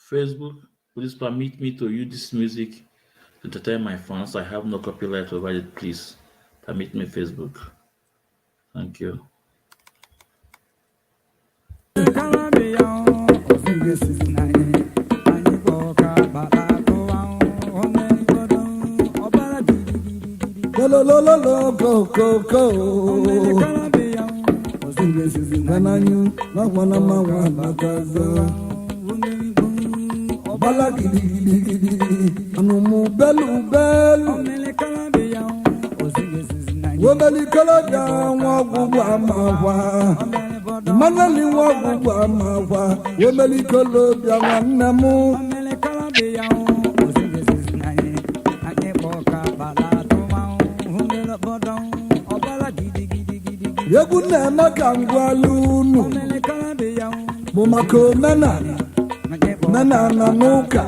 Facebook, please permit me to use this music to entertain my fans. I have no copyright over it. Please permit me, Facebook. Thank you. Bala gidi gidi gidi, anumu belu belu. Wobeli koloda wagugu amawa, manali wagugu amawa. Wobeli koloda wanamu. Yeguna makangwalunu, mumako nana. Nana nanuka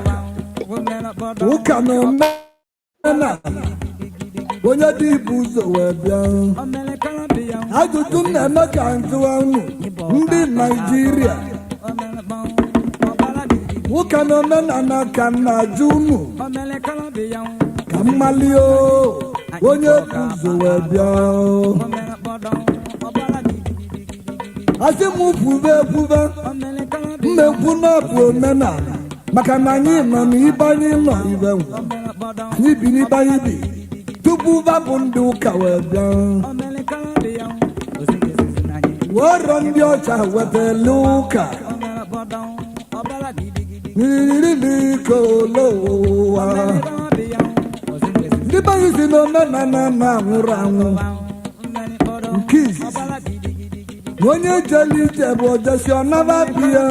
uka no nana wonya dibuzo webia ajutu na makantu anu ndi Nigeria uka no nana na kana junu kamalio wonya dibuzo webia asimu fuve mmekuna bụ omenala maka na anyị nọ n'ibanye nọ ibe anyị bi n'ibanye bi tupu babụ ndị ụka wee bịa wọrọ ndị ọcha wetele ụka n'ikolowa ndị banye si n'omenala na-anwụrụ anwụ nke izizi onye jeli ije bụ ojesi ọnaba biya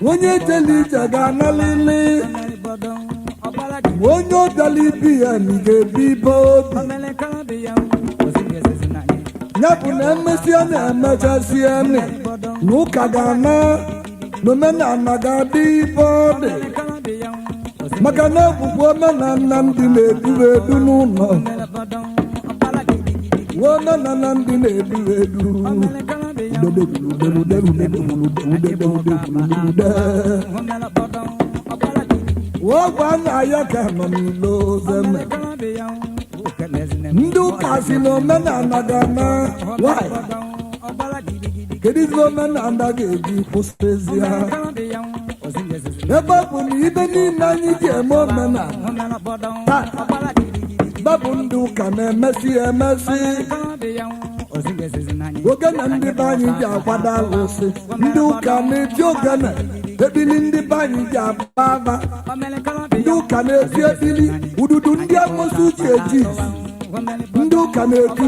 onye jeli ije ga-analili onye ojeli biya na ga-ebi ibe obi ya bụ na emesịa na-emechasị ene na ụka ga-ana n'omenala ga-adị ibe ọ dị maka na ebubo omenala ndị na-eduru edu n'ụlọ Wona nana ndi nedu edu Wogwana yaka mamilo zeme Ndu kasi no mena nagana Why? Kedi zo mena ndagegi postezia Eba kuni ibeni nanyi jemo mena Babu nduka na-emesi ogene ndị be anyị ji akwado alụsị ndị ụka na-eti ogene ebili ndị be anyị ji agba agba ndị ụka na-eti ebili ududu ndị amosi uche eji ndị ụka na-eti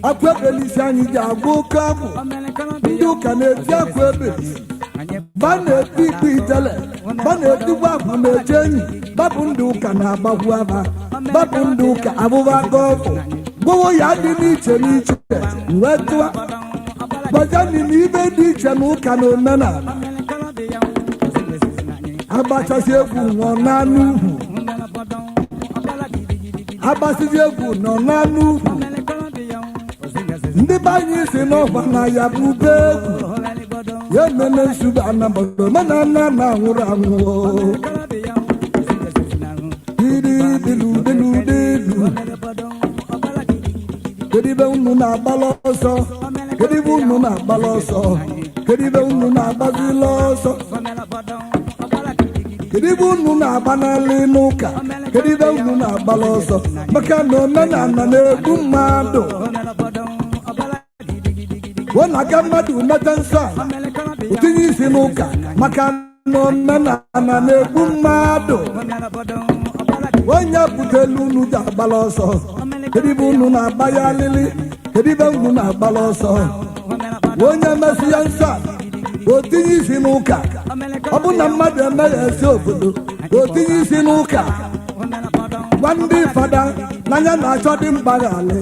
akwa ebelisi anyị ji agba oke abụ ndị ụka na-eti akwa ebelisi ba na-eti ikpe itele ba na-etikwa akwa na-eche enyi babụ ndị ụka na-agbagbu aba babụ ndị ụka abụba gọfụ gbowo ya dị n'iche n'iche wee tụa gbajani na ibe dị iche na ụka na omenala agbachasị egwu nọ n'anụ ugwu agbasịzi egwu nọ n'anụ ugwu ndị be anyị si n'ọgba na ya bụ ube egwu ya ememe nsogbu anabata omenala na-anwụrụ anwụọ Kedibe unu na-agbala ọsọ kedibe unu na-agbala ọsọ kedibe unu na-agbazila ọsọ kedibe unu na-agbanali n'ụka kedibe unu na-agbala ọsọ maka na omenala na-egbu mmadụ ọ na-aga mmadụ meta nsọ otinye isi n'ụka maka na omenala na-egbu mmadụ onye butelu unu ji agbala ọsọ kedibe unu na-agba ya alili kedibe unu na-agbala ọsọ onye mesị ya nsọ otinye isi n'ụka ọ bụ na mmadụ emeghị esi obodo otinye isi n'ụka gwa ndị fada n'anya na-achọ dị mgbaghali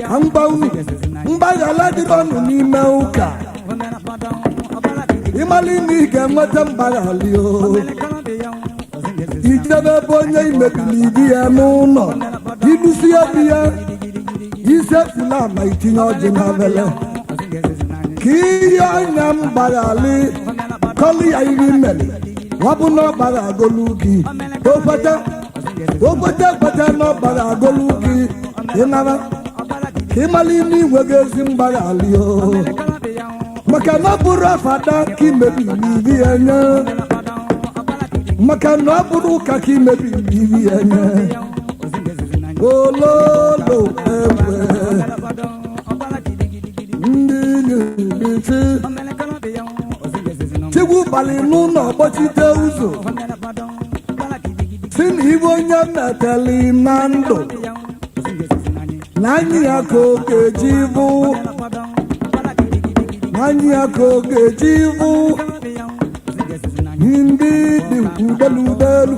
ka mgba unu mgbaghali dịrị ọnụ n'ime ụka ịmali na ị ga-enweta mgbaghali o ijebe ebe onye imebili di ya n'ụlọ ilusi ya di ya isefula ma itinye ọjị na vele ka ihe anya mgbaghali kọli ya iri mmeli wabụ n'ọgbara agolu gị okwete n'ọgbara agolu gị ịnara ka ịmala ime igwe gị ezi mgbaghalị o maka na ọ bụrụ afada ka imebiri ibi ya nye maka na ọ bụrụ ụka ka imebiri ibi ya nye ololo egbe ndị na-emechi chigwu balị n'ụlọ gbachite ụzọ si na ibe onye meteli na ndụ na anyị ya ka ọ ga-eji bụ anyị ya ka ọ ga-eji bụ ndị dị udeludelu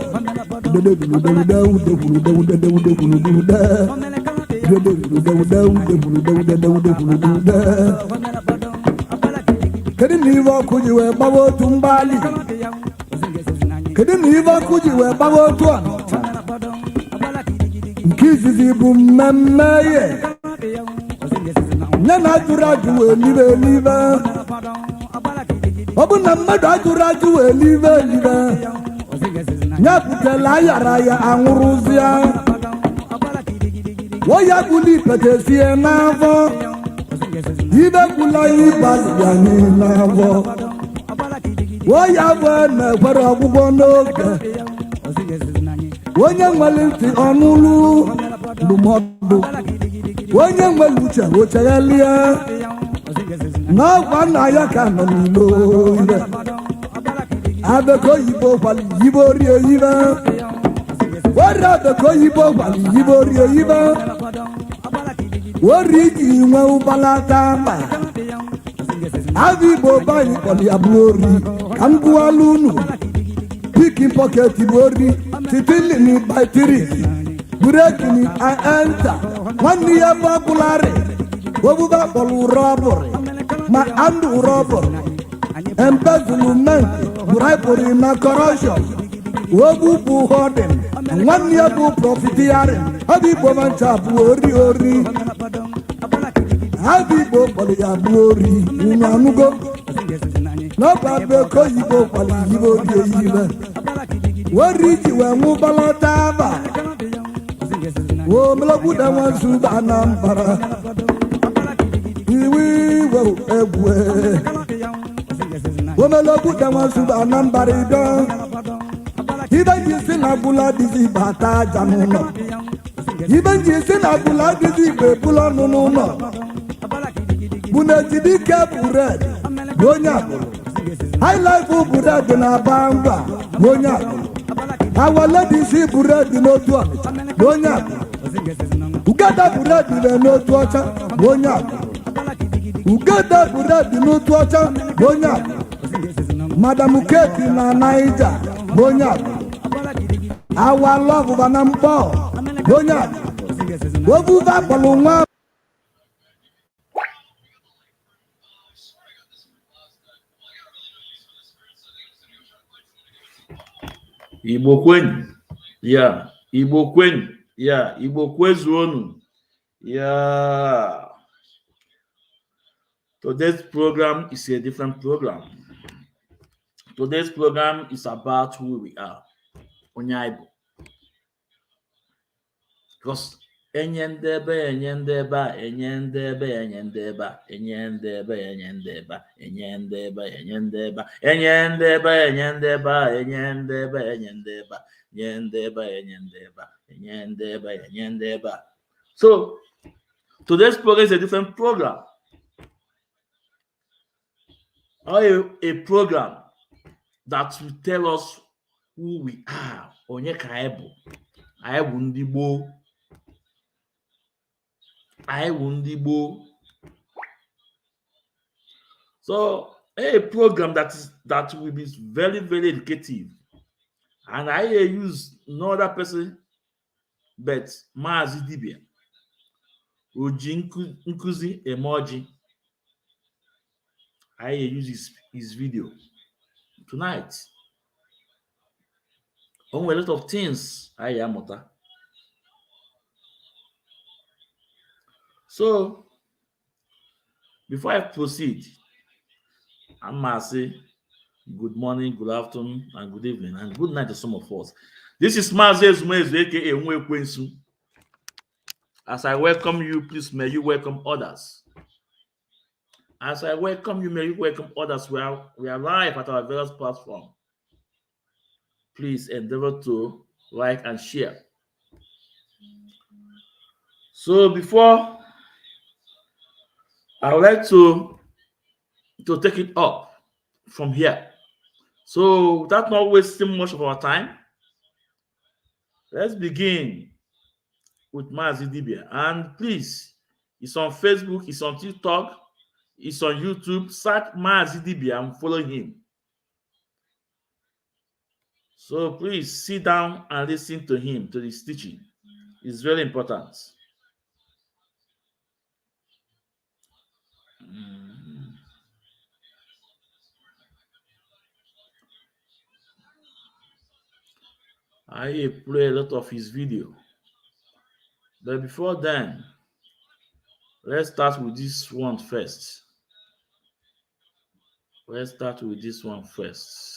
kedu na ibe ọkụ ji wee gbawa otu mgbali kedu na ibe ọkụ ji wee gbawa otu a nke izizi bụ mmemme ihe nye na ajụrụ ajụ wee libe elibe ọ bụ na mmadụ ajụrụ ajụ wee libe elibe ya butela ayara ya anwụrụzia oya gbuli ipete sie n'afọ ibe gbula ịgbalị ya n'afọ oya bụ na-ekwere ọgwụgwọ n'oge onye nwere ntị ọnụlụ ndụmọdụ onye nwere uche ocheghelie n'ọgwa nna ya ka nọ n'ilo ibe abeko oyibo kwali yibo rie ibe wari abeko oyibo kwali yibo rie ibe wari iji nwe ụbalata mba abụ igbo banyị kpọli abụọ ori ka m gụwala unu pikin pocket bụ ori titilini batirik burekini enta nwanne ya bụ ọbụlarị obuba kpọrọ rọbụrị ma andụ rọbụrị embezzlement bribery na corruption ogbu bụ holding nwanne ya bụ profiteering abụ igbo mancha bụ ori abụ igbo kpọrọ ya bụ ori unu anụgo n'ọba beko yibo kpọrọ yibo rie yibe wori ji wee nwụbalata aba omelogbuda nwazu Anambra iwe iwe egwu omelogbuda nwazu Anambra ido ibe ji si na bụla dịzi bata aja n'ụlọ ibe ji si na bụla dịzi igbe bụla ọnụ n'ụlọ bụ na ejidike bured bụ onye agbụrụ highlife bured na-aba ngwa bụ onye agbụrụ awaledisi bured n'otu ọnịcha bụ onye agbụrụ ugada bured n'otu ọcha bụ onye agbụrụ ugada bured n'otu ọcha bụ onye agbụrụ madam keti na naija bụ onye agbụrụ awalọbụba na mkpọ bụ onye agbụrụ obuba kpọrọ nwa Igbo kwenyu ya Igbo kwenyu ya Igbo kwezuonu ya. Today's program is a different program. Today's program is about who we are. Onyaibo. Because enyendeba enyendeba enyendeba enyendeba enyendeba enyendeba enyendeba enyendeba enyendeba enyendeba enyendeba enyendeba enyendeba enyendeba enyendeba. So today's program is a different program. Or a program that will tell us who we are. Onye ka anyị bụ. Anyị bụ ndị Igbo. Anyị bụ ndị Igbo. So a program that will be very, very educative. And I use no other person but Maazi Dibia. Oji nkuzi emoji. I use his video tonight. On a lot of things I am. So before I proceed, I must say good morning, good afternoon, and good evening, and good night to some of us. This is Maazi aka Nwekwensu. As I welcome you, please may you welcome others. As I welcome you, may you welcome others. We are live at our various platforms. Please endeavor to like and share. So before I would like to take it up from here. So without not wasting much of our time, let's begin with Maazi Dibia. And please, it's on Facebook, it's on TikTok, it's on YouTube. Search Maazi Dibia and follow him. So please sit down and listen to him, to his teaching. It's very important. I play a lot of his video. But before then, let's start with this one first. Let's start with this one first.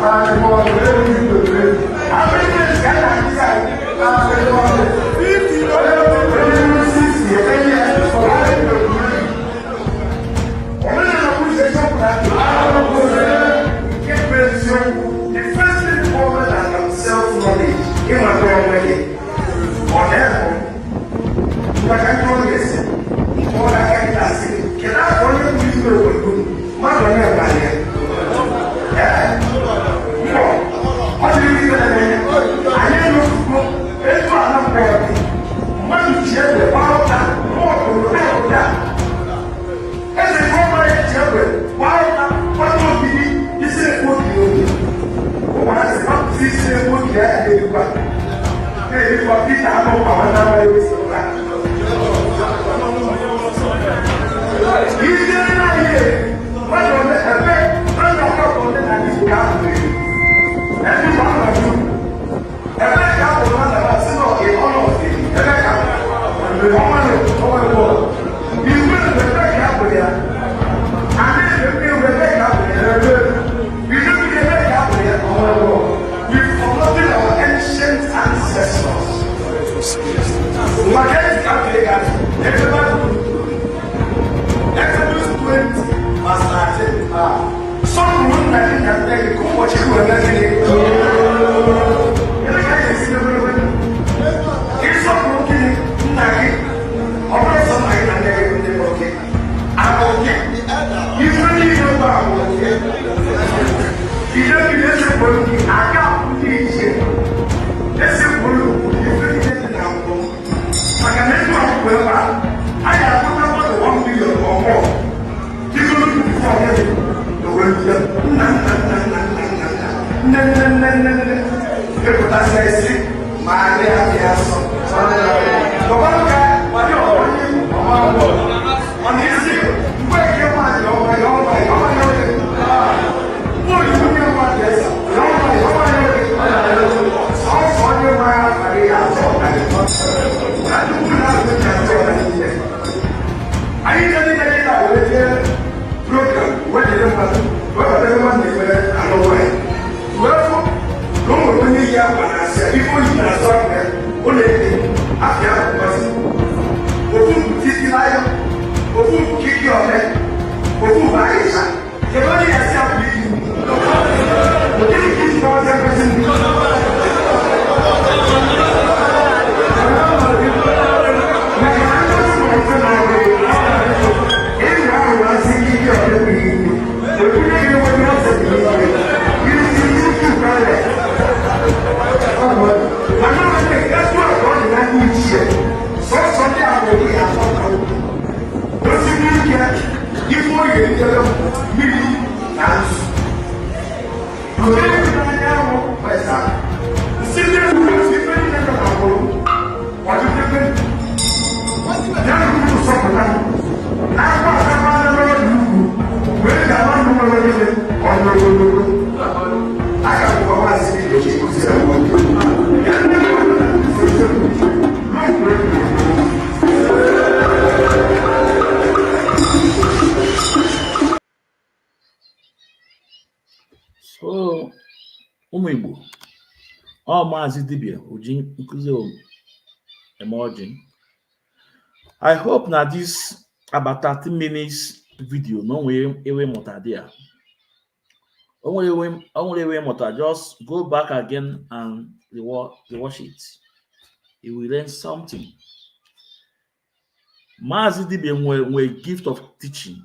I'm So, ụmụ Igbo, ọ Maazi Dibia uji nkuzi emerging. I hope na this about 30 minutes video no way ewe mụta there. Only way mụta, just go back again and rewatch it. You will learn something. Maazi Dibia nwe gift of teaching.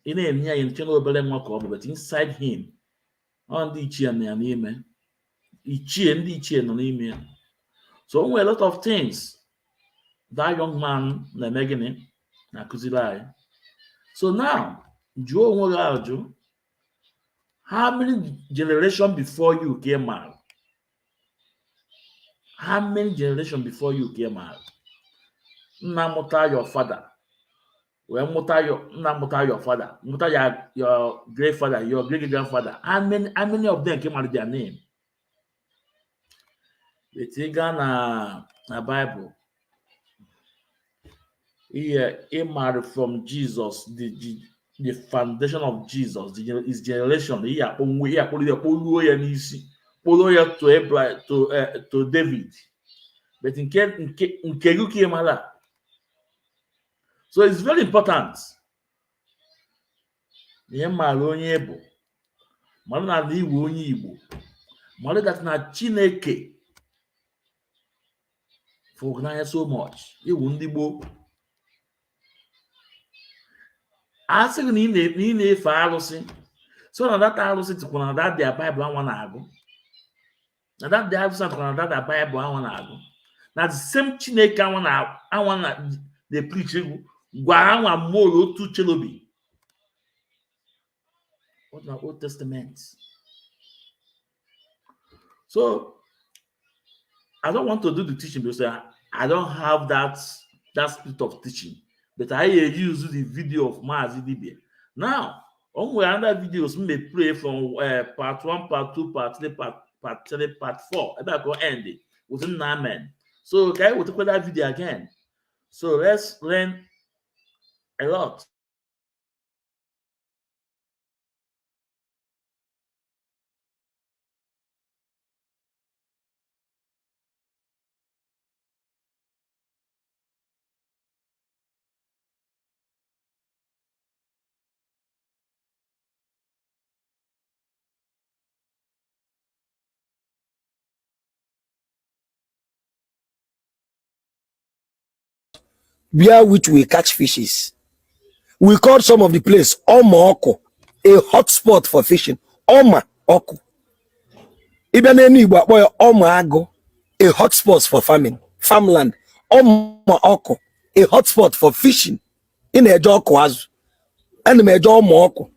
Ị na-enye ya nke na obere nwa ka ọ bụ, but inside him ndị ichie nọ ya n'ime, ndị ichie nọ n'ime ya. So o nwere a lot of things that young man na-eme gịnị na-akụziri anyị. So now jụọ onwe gị ajụ, how many generation before you came married? How many generation before you came married? Nna mụta your father, wee mụta nna mụta your father, mụta your great father, your great grandfather. How many of them came out their name? Ị gaa na Bible, he married from Jesus, the foundation of Jesus, his generation. He akpọluo ya n'isi, kpọluo ya to David, but nke gị ka ị mara. So it's very important. Ihe mara onye bụ, mara na iwu onye Igbo, mara that na Chineke for n'anya so much. Iwu ndị Igbo. asị gị na ị na-efe arụsị so na data arụsị tụkwa na that their Bible anwa na-agụ na that their arụsị tụkwa na that their Bible anwa na-agụ na the same Chineke anwa na the preach egwu gwara anwa mmụọ otu chelobi what na Old Testament. So I don't want to do the teaching because I don't have that spirit of teaching. But I use the video of Maazi Dibia. Now, on other videos, may play from part 1, part 2, part 3, part 3, part 4. And I go end it within 9 men. So okay, we'll talk about that video again. So let's learn a lot. Where which we catch fishes. We call some of the place Oma Oko, a hot spot for fishing. Oma Oko. Even any boy Oma Ago, a hot spot for farmland. Oma Oko, a hot spot for fishing. In a Jokwazu. And Major Omoko.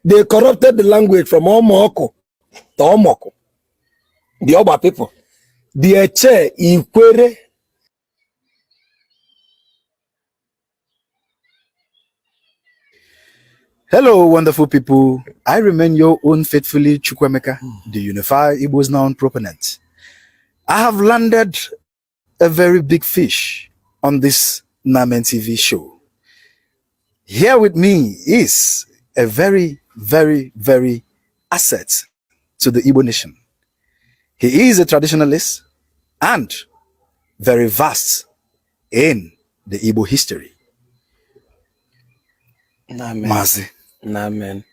They corrupted the language from Omoko to Omoko. The Oba people. The Eche Ikwere. Hello, wonderful people. I remain your own faithfully Chukwemeka, the Unified Igbo's Noun proponent. I have landed a very big fish on this Namen TV show. Here with me is a very, very, very asset to the Igbo nation. He is a traditionalist and very vast in the Igbo history. Maazi. Amen.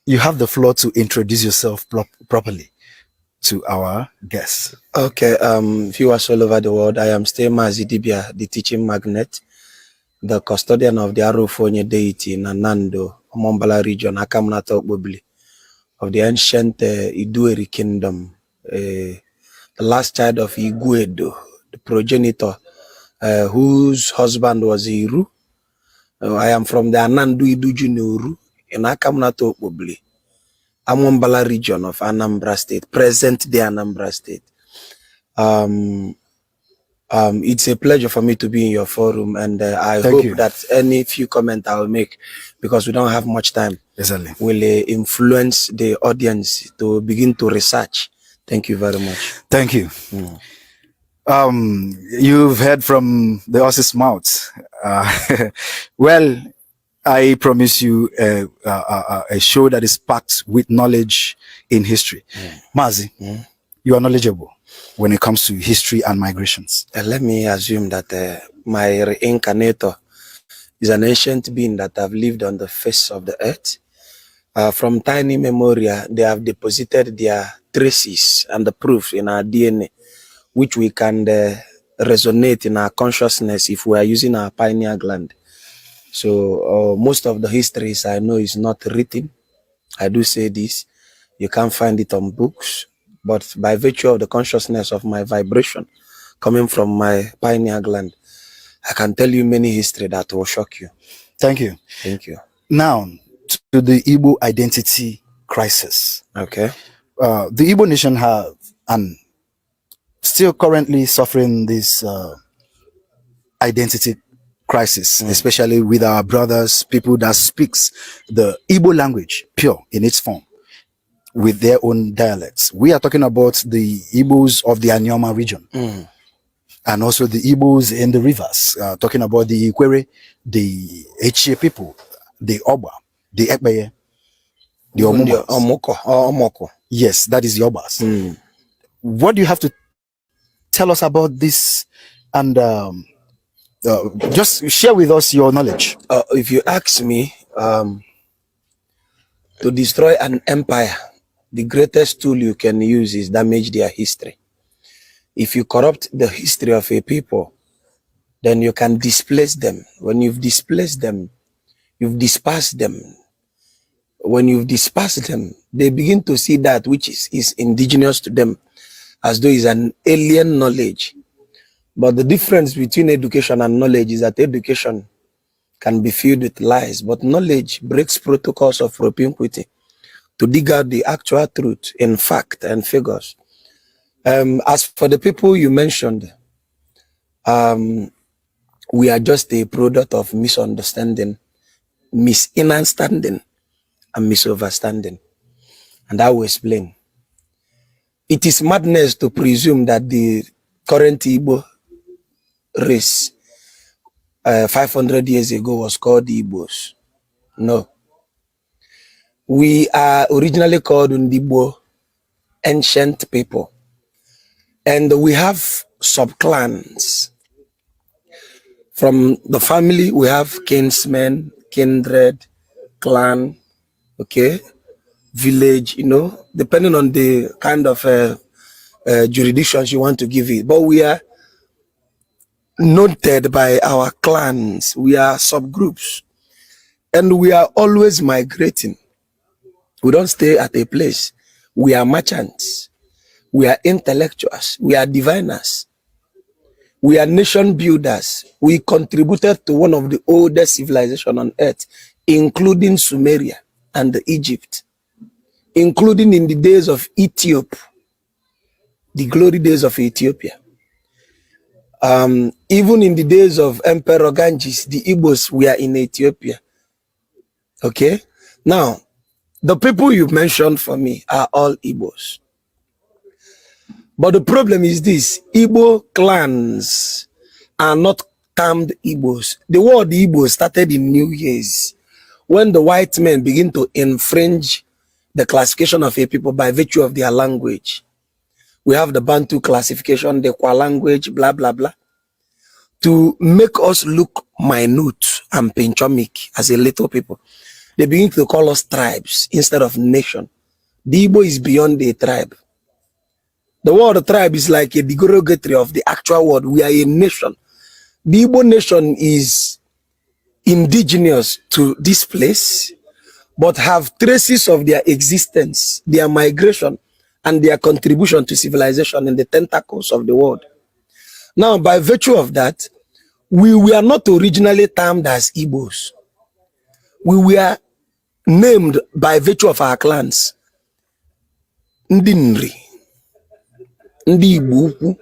You have the floor to introduce yourself properly to our guests. Okay, viewers all over the world, I am still Maazi Dibia, the teaching magnet, the custodian of the Arofonye deity in Anando, Omombala region, Akamnata Okbobili, of the ancient Idueri kingdom, the last child of Iguedo, the progenitor, whose husband was Iru. I am from the Anandu Idujunuru in Akamnato Okbobili, Amombala region of Anambra State, present day Anambra State. It's a pleasure for me to be in your forum, and I hope that any few comments I will make, because we don't have much time, will influence the audience to begin to research. Thank you very much. Thank you. You've heard from the horse's mouth. Well, I promise you a show that is packed with knowledge in history. Maazi, you are knowledgeable when it comes to history and migrations. Let me assume that my reincarnator is an ancient being that have lived on the face of the earth. From tiny memoria, they have deposited their traces and the proof in our DNA, which we can resonate in our consciousness if we are using our pineal gland. So most of the histories I know is not written. I do say this. You can't find it on books. But by virtue of the consciousness of my vibration coming from my pineal gland, I can tell you many history that will shock you. Thank you. Thank you. Now, to the Igbo identity crisis. Okay. The Igbo nation have and still currently suffering this identity crisis, especially with our brothers, people that speaks the Igbo language, pure in its form, with their own dialects. We are talking about the Igbos of the Anyama region, and also the Igbos in the rivers, talking about the Ikwere, the Echie people, the Oba, the Ekbeye, the Omoko. Yes, that is the Obas. What do you have to tell us about this? And just share with us your knowledge. If you ask me, to destroy an empire, the greatest tool you can use is damage their history. If you corrupt the history of a people, then you can displace them. When you've displaced them, you've dispersed them. When you've dispersed them, they begin to see that which is indigenous to them as though it's an alien knowledge. But the difference between education and knowledge is that education can be filled with lies, but knowledge breaks protocols of propinquity to dig out the actual truth in fact and figures. As for the people you mentioned, we are just a product of misunderstanding, misunderstanding, and misunderstanding. And I will explain. It is madness to presume that the current Igbo race 500 years ago was called the Igbos. No. We are originally called Ndibo, ancient people. And we have subclans. From the family, we have kinsmen, kindred, clan, okay, village, depending on the kind of jurisdictions you want to give it. But we are noted by our clans. We are subgroups. And we are always migrating. We don't stay at a place. We are merchants. We are intellectuals. We are diviners. We are nation builders. We contributed to one of the oldest civilizations on earth, including Sumeria and Egypt, including in the days of Ethiopia, the glory days of Ethiopia. Even in the days of Emperor Ganges, the Igbos were in Ethiopia. Okay? Now, the people you mentioned for me are all Igbos. But the problem is this: Igbo clans are not termed Igbos. The word Igbo started in New Year's, when the white men begin to infringe the classification of a people by virtue of their language. We have the Bantu classification, the Kwa language, blah, blah, blah, to make us look minute and pinchomic as a little people. They begin to call us tribes instead of nation. The Igbo is beyond a tribe. The word tribe is like a derogatory of the actual word. We are a nation. The Igbo nation is indigenous to this place, but have traces of their existence, their migration, and their contribution to civilization in the tentacles of the world. Now, by virtue of that, we were not originally termed as Igbos. We were named by virtue of our clans. Ndinri, Ndi Igbo Ukwu,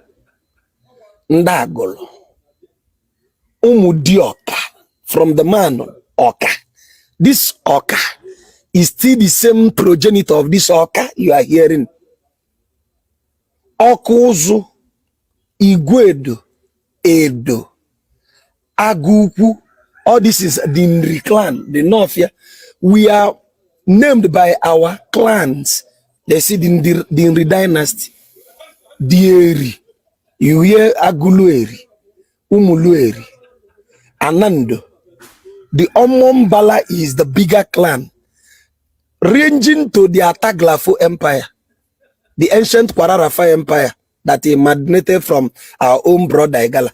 Ndagolo, Umudioka, from the man Oka. This Oka is still the same progenitor of this Oka you are hearing. Okuzu, Igwedo, Edo, Aguku, all this is the Nri clan, the North here. We are named by our clans. They see the Nri dynasty, Dieri, you hear Agulueri, Umulueri, Anando. The Omombala is the bigger clan, ranging to the Ataglafo Empire, the ancient Kwararafa Empire that emanated from our own brother Igala.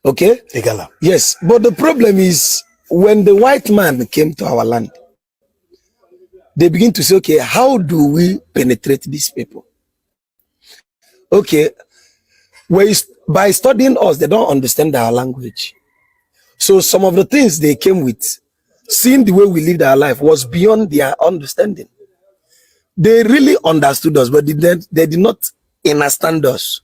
Okay? Igala. Yes, but the problem is when the white man came to our land, they begin to say, okay, how do we penetrate these people? Okay, by studying us, they don't understand our language. So some of the things they came with, seeing the way we lived our life, was beyond their understanding. They really understood us, but they did not understand us.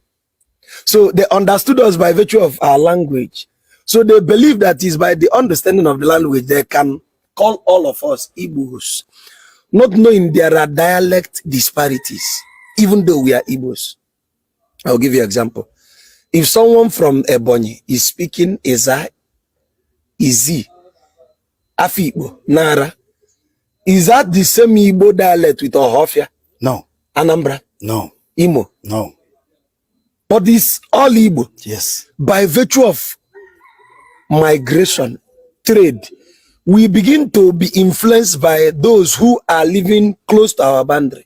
So they understood us by virtue of our language. So they believe that is by the understanding of the language they can call all of us Igbos, not knowing there are dialect disparities, even though we are Igbos. I'll give you an example. If someone from Ebonyi is speaking Eza, Izi, Afibo, Nara, is that the same Igbo dialect with Ohofia? No. Anambra? No. Imo? No. But it's all Igbo. Yes. By virtue of migration, trade, we begin to be influenced by those who are living close to our boundary.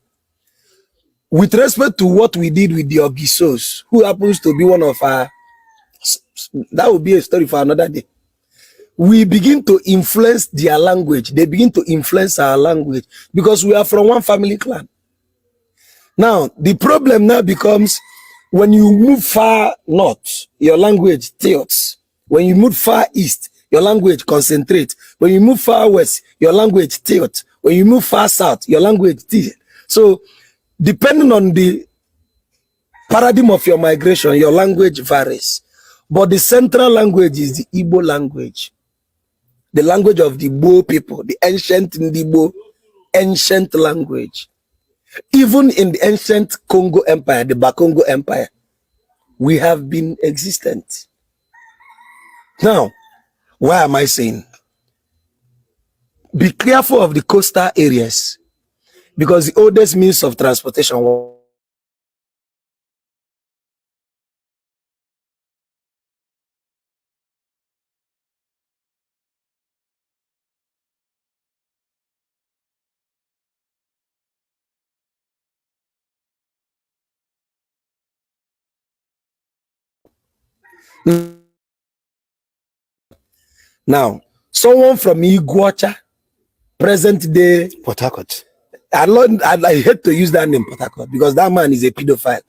With respect to what we did with the Ogisos, who happens to be one of our, that would be a story for another day. we begin to influence their language. They begin to influence our language because we are from one family clan. Now, the problem now becomes when you move far north, your language tilts. When you move far east, your language concentrates. When you move far west, your language tilts. When you move far south, your language tilts. So, depending on the paradigm of your migration, your language varies. But the central language is the Igbo language. The language of the Igbo people, the ancient Igbo, ancient language. Even in the ancient Congo Empire, the Bakongo Empire, we have been existent. Now, why am I saying? Be careful of the coastal areas because the oldest means of transportation was now, someone from Iguacha, present day Port Harcourt. I hate to use that name, Port Harcourt, because that man is a pedophile.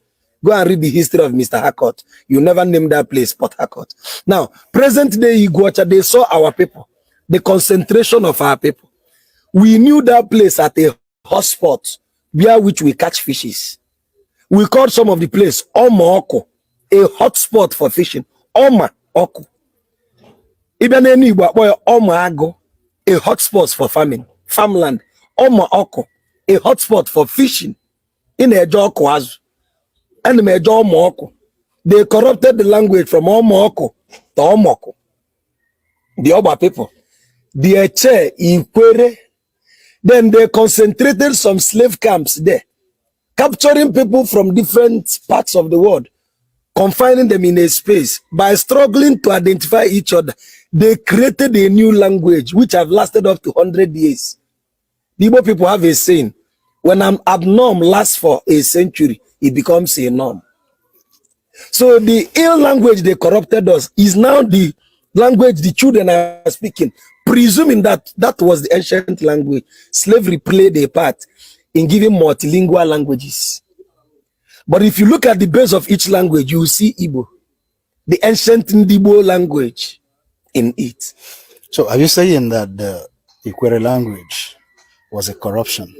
Go and read the history of Mr. Harcourt. You never name that place Port Harcourt. Now, present day Iguacha, they saw our people, the concentration of our people. We knew that place at a hotspot via which we catch fishes. We called some of the place Oma Oko, a hotspot for fishing. Oma Oko. Even any Oma Ago, a hotspot for farming, farmland. Oma Oko, a hotspot for fishing in a Joko and Mejo Omoko. They corrupted the language from Omoko to Omoko. The Oba people. The Eche, Ikwere. Then they concentrated some slave camps there, capturing people from different parts of the world, confining them in a space. By struggling to identify each other, they created a new language which have lasted up to 100 years. The Igbo people have a saying, when an abnorm lasts for a century, it becomes a norm. So the ill language they corrupted us is now the language the children are speaking, presuming that that was the ancient language. Slavery played a part in giving multilingual languages. But if you look at the base of each language, you will see Igbo, the ancient Ndibo language in it. So are you saying that the Ikwere language was a corruption?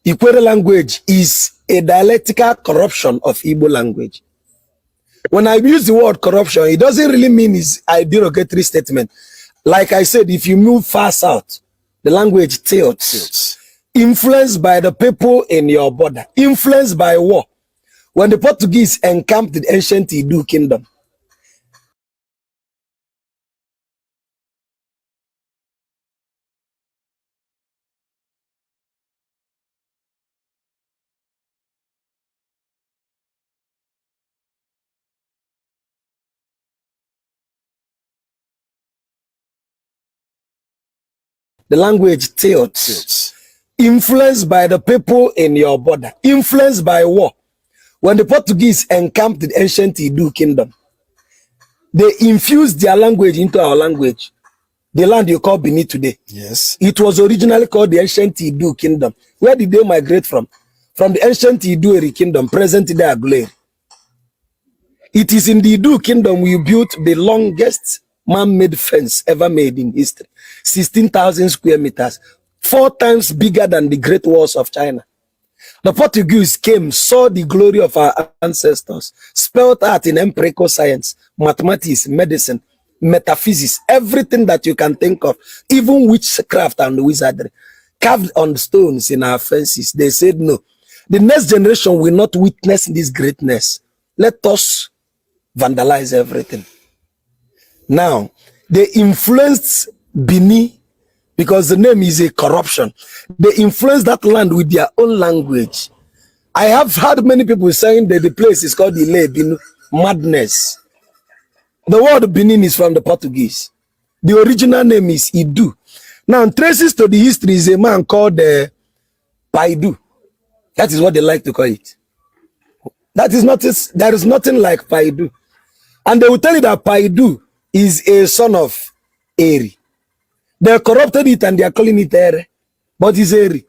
Ikwere language is a dialectical corruption of Igbo language. When I use the word corruption, it doesn't really mean it's a derogatory statement. Like I said, if you move far south, the language tilts. Influenced by the people in your border. Influenced by war. When the Portuguese encamped the ancient Idu kingdom, the language tilts. Influenced by the people in your border. Influenced by war. When the Portuguese encamped the ancient Idu kingdom, they infused their language into our language. The land you call Benin today. Yes. It was originally called the ancient Idu kingdom. Where did they migrate from? From the ancient Idu kingdom, present day Agulere. It is in the Idu kingdom we built the longest man-made fence ever made in history. 16,000 square meters. 4 times bigger than the Great Walls of China. The Portuguese came, saw the glory of our ancestors, spelled out in empirical science, mathematics, medicine, metaphysics, everything that you can think of, even witchcraft and wizardry, carved on stones in our fences. They said, no, the next generation will not witness this greatness. Let us vandalize everything. Now, they influenced Benin because the name is a corruption. They influenced that land with their own language. I have heard many people saying that the place is called Ile Binu, madness. The word Benin is from the Portuguese. The original name is Idu. Now, traces to the history is a man called Paidu. That is what they like to call it. That is not, there is nothing like Paidu. And they will tell you that Paidu is a son of Eri. They corrupted it and they are calling it Ere. But it's Eri.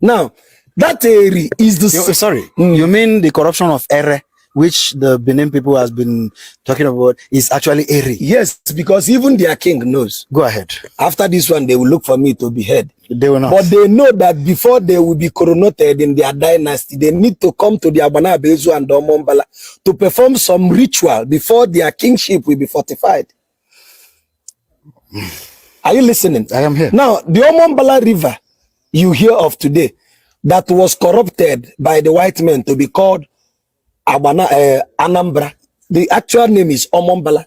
Now, that Eri is the... Sorry, you mean the corruption of Ere, which the Benin people has been talking about, is actually Eri? Yes, because even their king knows. Go ahead. After this one, they will look for me to behead. They will not. But they know that before they will be coronated in their dynasty, they need to come to the Abana Bezu and the Omombala to perform some ritual before their kingship will be fortified. Are you listening? I am here. Now, the Omombala River you hear of today that was corrupted by the white men to be called Anambra. The actual name is Omombala.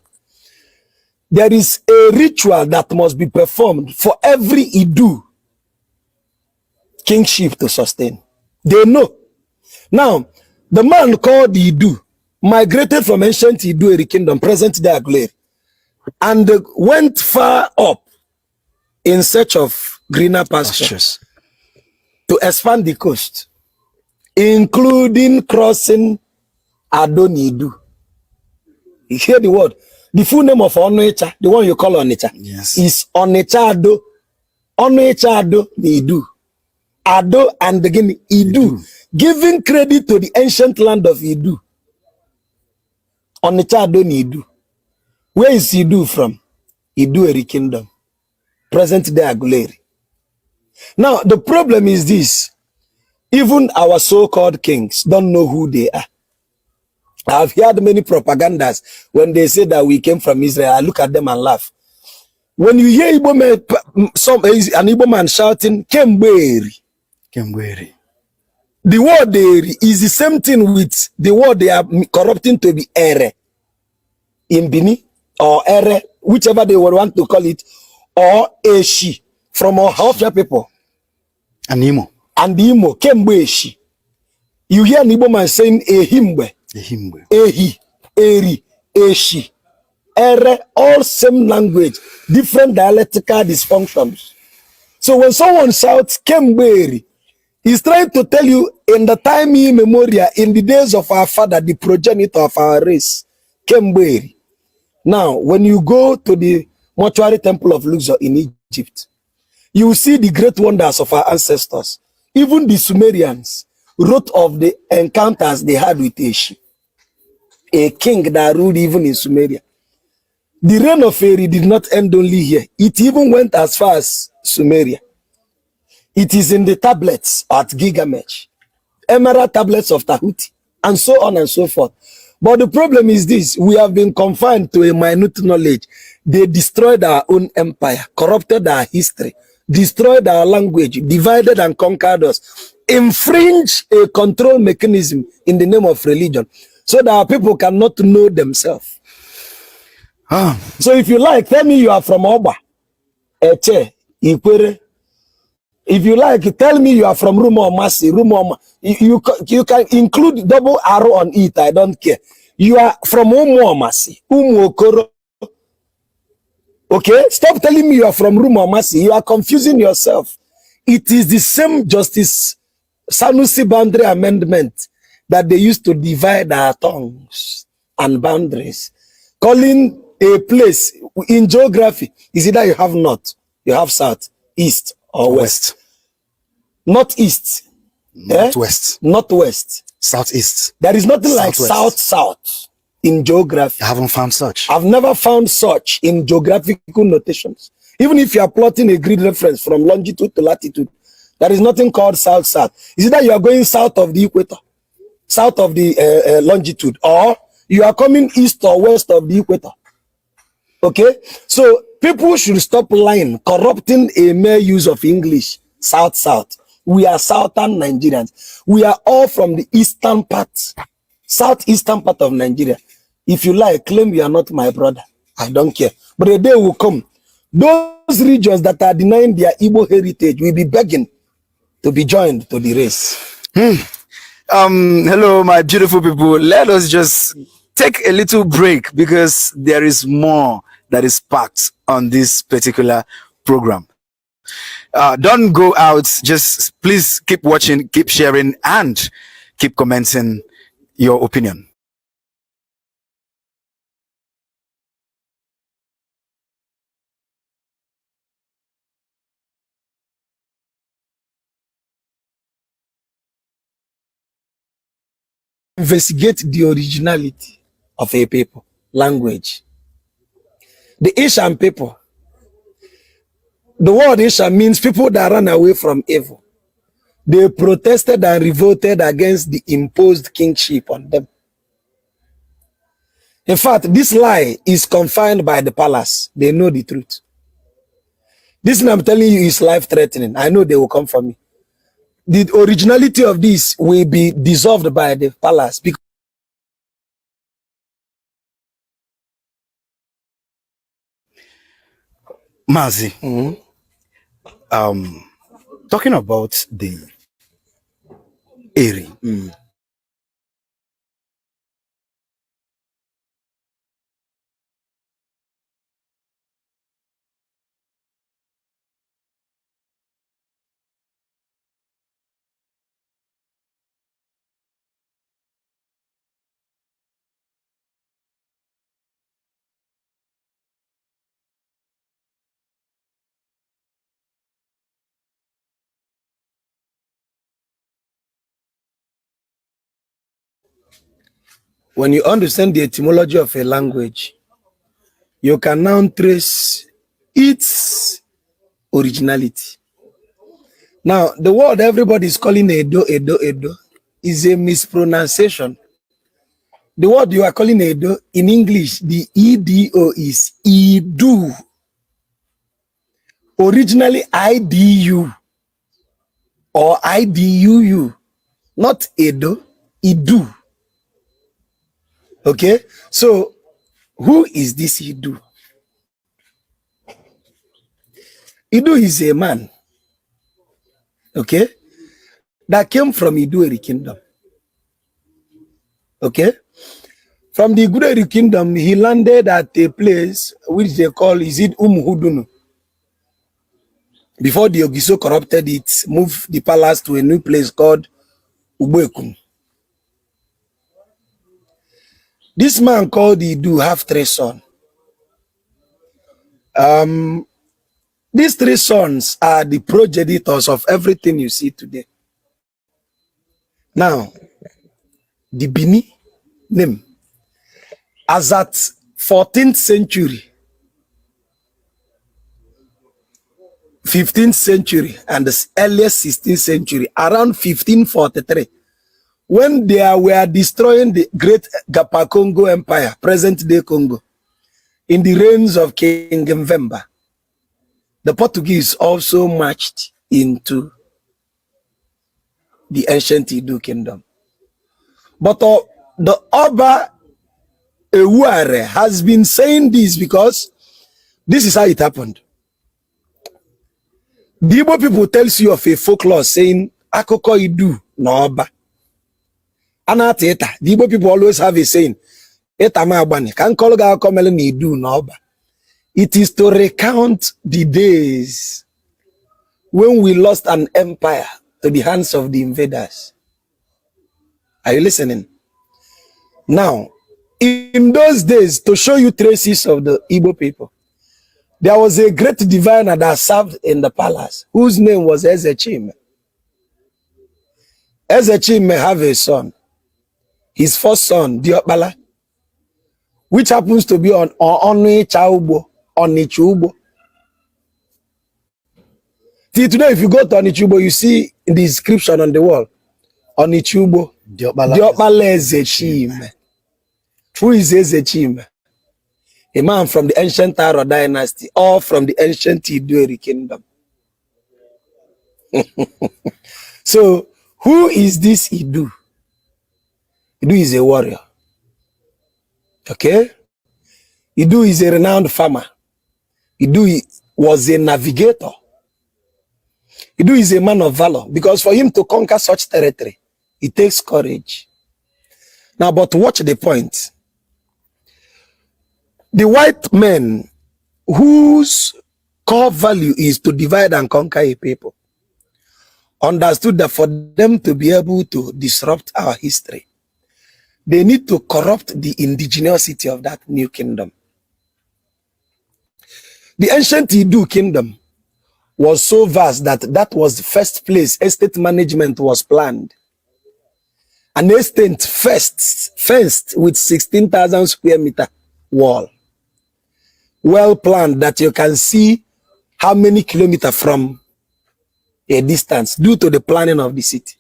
There is a ritual that must be performed for every Idu kingship to sustain. They know. Now, the man called Idu migrated from ancient Idu kingdom, present day Aguleri, and went far up in search of greener pastures to expand the coast, including crossing Adonidu. You hear the word? The full name of Onitsha, the one you call Onitsha, yes, is Onitsha Ado. Onitsha Ado, the Idu. Ado and again Idu. Giving credit to the ancient land of Idu. Onitsha Ado ni Idu. Where is Idu from? Idu Eri Kingdom. Present day Aguleri. Now, the problem is this. Even our so-called kings don't know who they are. I've heard many propagandas when they say that we came from Israel. I look at them and laugh. When you hear Igbo man, an Igbo man shouting, Kembweri. Kembweri. The word Eri is the same thing with the word they are corrupting to be Ere. In Bini, or Ere, whichever they would want to call it, or Eshi, from our Hausa people. And Imo. And Imo, Kembweshi. You hear an Igbo man saying Ehimbe. Ehimbe. Ehi, Eri, Eshi, Ere, all same language, different dialectical dysfunctions. So when someone shouts Kembweri, he's trying to tell you in the time immemorial, in the days of our father, the progenitor of our race, Kembweri. Now, when you go to the mortuary temple of Luxor in Egypt, you will see the great wonders of our ancestors. Even the Sumerians wrote of the encounters they had with Eshi, a king that ruled even in Sumeria. The reign of Eri did not end only here. It even went as far as Sumeria. It is in the tablets at Gilgamesh, emerald tablets of Tahuti, and so on and so forth. But the problem is this: we have been confined to a minute knowledge. They destroyed our own empire, corrupted our history, destroyed our language, divided and conquered us, infringed a control mechanism in the name of religion, so that our people cannot know themselves. So if you like, tell me you are from Oba, Eche, Ikwere. If you like, tell me you are from Rumo or Masi, you can include double arrow on it, I don't care. You are from Umu or Masi, Umu Okoro. Okay? Stop telling me you are from Rumo or Masi. You are confusing yourself. It is the same Justice Sanusi boundary amendment that they used to divide our tongues and boundaries. Calling a place in geography is either you have north, you have south, east, or west. Northeast. Northwest. Northwest. Southeast. There is nothing like Southwest. south in geography. I haven't found such. I've never found such in geographical notations. Even if you are plotting a grid reference from longitude to latitude, there is nothing called south-south. Is it that you are going south of the equator, south of the longitude, or you are coming east or west of the equator? Okay? So people should stop lying, corrupting a mere use of English, south-south. We are southern Nigerians. We are all from the eastern part, southeastern part of Nigeria. If you like, claim you are not my brother. I don't care. But a day will come. Those regions that are denying their Igbo heritage will be begging to be joined to the race. Hello, my beautiful people. Let us just take a little break because there is more that is packed on this particular program. Don't go out. Just please keep watching, keep sharing, and keep commenting your opinion. investigate the originality of a people, language. The Ishan people, the word Ishan means people that run away from evil. They protested and revolted against the imposed kingship on them. In fact, this lie is confined by the palace. They know the truth. This thing I'm telling you is life-threatening. I know they will come for me. The originality of this will be dissolved by the palace. Because Maazi, talking about the Eri. when you understand the etymology of a language, you can now trace its originality. Now, the word everybody is calling Edo is a mispronunciation. The word you are calling Edo in English, the EDO is Idu. Originally IDU or IDUU, not Edo, Idu. Okay, so who is this Idu? Idu is a man, okay, that came from Idueri kingdom. Okay, from the Idueri kingdom, he landed at a place which they call, is it Umuhudunu? Before the Ogiso corrupted it, moved the palace to a new place called Ubekun. This man called Idu have 3 sons. These 3 sons are the progenitors of everything you see today. Now, the Bini name, as at 14th century, 15th century, and the earliest 16th century, around 1543, when they were destroying the great Gapa Congo Empire, present-day Congo, in the reigns of King Mvemba, the Portuguese also marched into the ancient Idu kingdom. But the Oba Ewuare has been saying this because this is how it happened. The Igbo people tells you of a folklore saying, Akoko Idu no Oba. Anata eta. The Igbo people always have a saying, Eta ma abani, kan kologa akomele ni Idu no Oba. It is to recount the days when we lost an empire to the hands of the invaders. Are you listening? Now, in those days, to show you traces of the Igbo people, there was a great diviner that served in the palace, whose name was Ezechime. Ezechime have a son. His first son, Diokbala, which happens to be on Onichaubo. Till today, if you go to Onichubo, you see in the inscription on the wall, Onichubo, Diokbala Ezechime. Who is Ezechime? A man from the ancient Taro dynasty or from the ancient Idueri kingdom. So, who is this Idu? Idu is a warrior. Okay? Idu is a renowned farmer. Idu was a navigator. Idu is a man of valor, because for him to conquer such territory, it takes courage. Now, but watch the point. The white men, whose core value is to divide and conquer a people, understood that for them to be able to disrupt our history, they need to corrupt the indigeneity of that new kingdom. The ancient Idu kingdom was so vast that that was the first place estate management was planned. An estate fenced with 16,000 square meter wall. Well planned that you can see how many kilometers from a distance due to the planning of the city.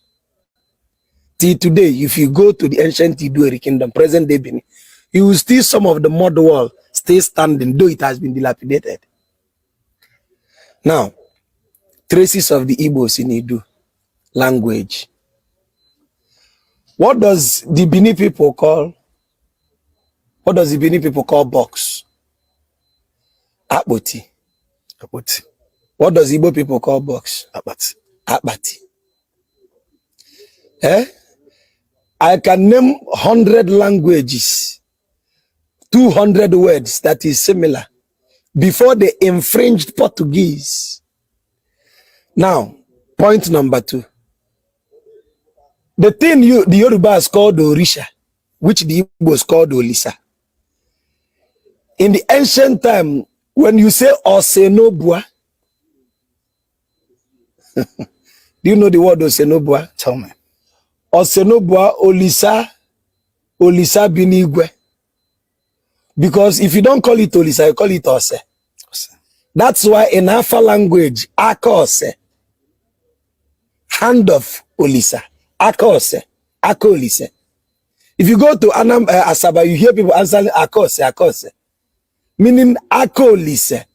Till today, if you go to the ancient Idueri kingdom, present day Benin, you will see some of the mud wall still standing, though it has been dilapidated. Now, traces of the Igbos in Idu language. What does the Benin people call? What does the Benin people call box? Akboti. Akboti. What does Igbo people call box? Akbati. Akbati. I can name 100 languages, 200 words that is similar before they infringed Portuguese. Now, point number 2. The thing the Yorubas called Orisha, which the Igbos called Olisa. In the ancient time, when you say Osenobua, do you know the word Osenobua? Tell me. Osenobua, Olisa Binigwe. Because if you don't call it Olisa, you call it Ose. That's why in Alpha language, Akose, hand of Olisa, Akose, Akolise. If you go to Asaba, you hear people answering Akose, meaning Akolise.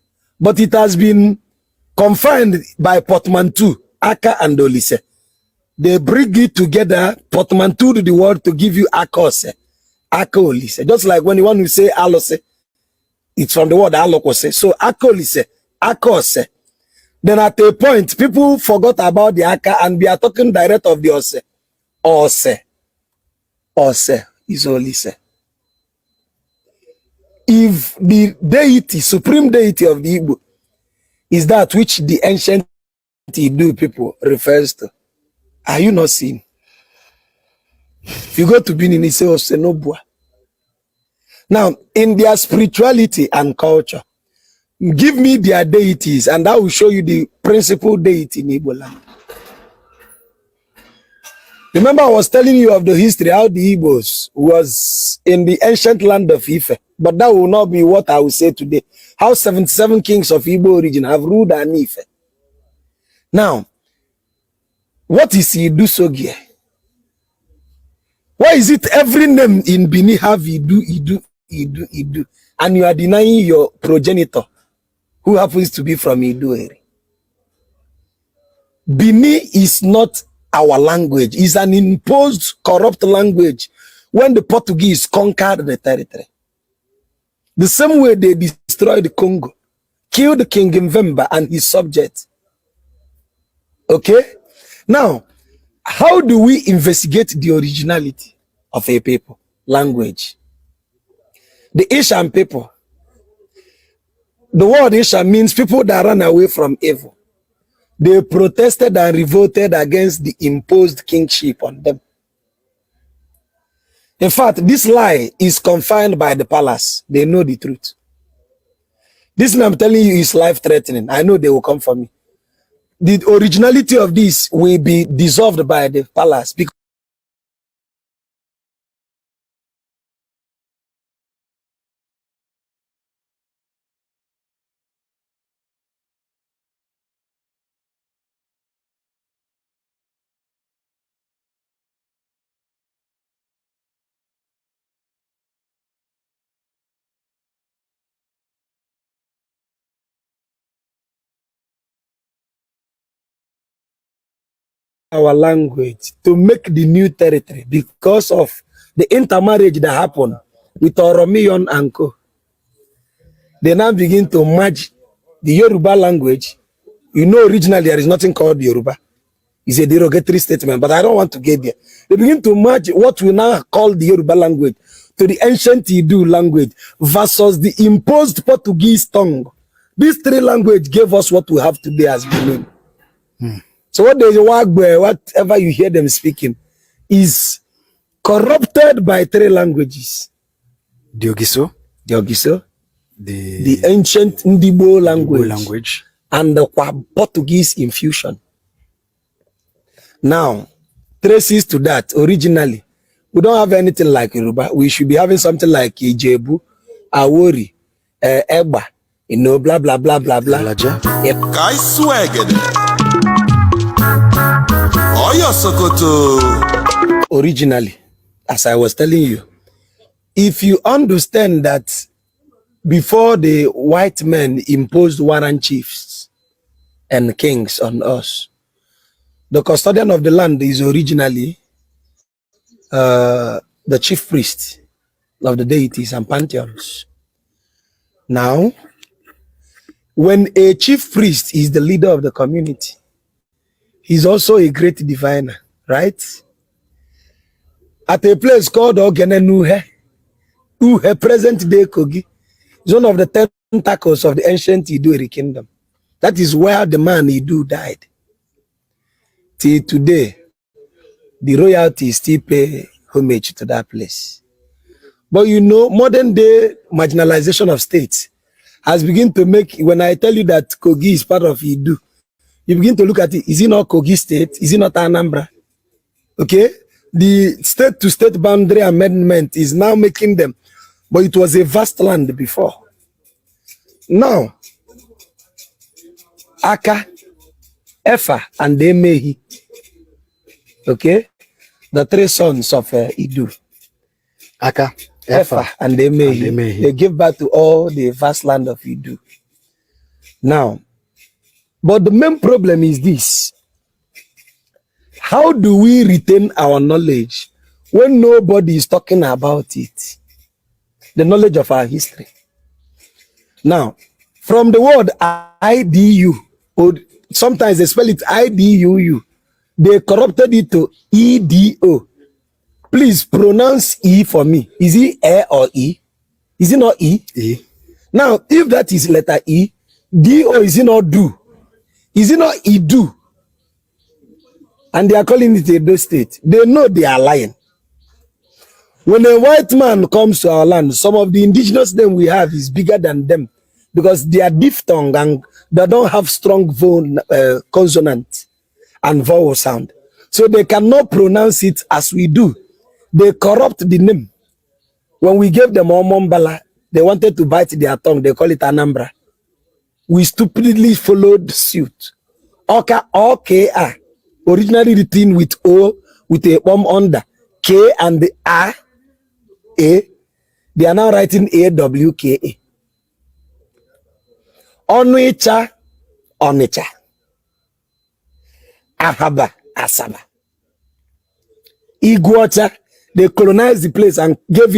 But it has been confined by portmanteau, Aka and Olise. They bring it together, portmanteau to the word to give you Akose, Akolise. Just like when you want to say Alose, it's from the word Alokose. So Akolise, Akose. Then at a point, people forgot about the Aka and we are talking direct of the Ose. Ose is Olise. If the deity, supreme deity of the Igbo, is that which the ancient Idu people refers to, are you not seeing? If you go to Benin, you say Osenobua. Now, in their spirituality and culture, give me their deities and I will show you the principal deity in Igbo land. Remember, I was telling you of the history, how the Igbos was in the ancient land of Ife. But that will not be what I will say today. How 77 kings of Igbo origin have ruled an Ife. Now, what is Idu Sogie? Why is it every name in Bini have Idu, and you are denying your progenitor, who happens to be from Idu area? Bini is not our language. It's an imposed, corrupt language when the Portuguese conquered the territory. The same way they destroyed Congo, killed King Mvemba and his subjects. Okay? Now, how do we investigate the originality of a people? Language. The Ishan people. The word Ishan means people that run away from evil. They protested and revolted against the imposed kingship on them. In fact, this lie is confined by the palace. They know the truth. This I'm telling you is life-threatening. I know they will come for me. The originality of this will be dissolved by the palace because our language to make the new territory because of the intermarriage that happened with Oromiyon and Co. They now begin to merge the Yoruba language. You know, originally there is nothing called Yoruba. It's a derogatory statement, but I don't want to get there. They begin to merge what we now call the Yoruba language to the ancient Idu language versus the imposed Portuguese tongue. These three languages gave us what we have today as Benin. So what they whatever you hear them speaking is corrupted by three languages. Diogiso, the ancient Ndibo language, and the Portuguese infusion. Now, traces to that originally, We don't have anything like Yoruba. We should be having something like Ijebu, Awori, Egba, you know, blah, blah, blah, blah, blah. Yep. Kai swagger. Oyo Sokoto. Originally, as I was telling you, if you understand that before the white men imposed warrant chiefs and kings on us, the custodian of the land is originally the chief priest of the deities and pantheons. Now, when a chief priest is the leader of the community, he's also a great diviner, right? At a place called Ogenenuhe, Uhe, present-day Kogi, is one of the tentacles of the ancient Idueri kingdom. That is where the man Idu died. Till today, the royalty still pay homage to that place. But you know, modern day marginalization of states has begun to make, when I tell you that Kogi is part of Idu, you begin to look at it, is it not Kogi state? Is it not Anambra? Okay? The state-to-state boundary amendment is now making them, but it was a vast land before. Now, Aka, Efa, and Emehi, okay? The three sons of Idu. Aka, Efa, and Emehi. They give birth to all the vast land of Idu. Now, but the main problem is this. How do we retain our knowledge when nobody is talking about it? The knowledge of our history. Now, from the word IDU, or sometimes they spell it IDUU, they corrupted it to EDO. Please pronounce E for me. Is it E or E? Is it not E? E. Now, if that is letter E, DO is it not do? Is it not Idu? And they are calling it Edo State. They know they are lying. When a white man comes to our land, some of the indigenous name we have is bigger than them because they are diphthong and they don't have strong consonant and vowel sound. So they cannot pronounce it as we do. They corrupt the name. When we gave them Omombala, they wanted to bite their tongue. They call it Anambra. We stupidly followed suit. Oka, O-K-A. Originally written with O, with a bomb under. K and the A. They are now writing A-W-K-A. Onwicha, Onitsha. Ahaba, Asaba. Iguacha, they colonized the place and gave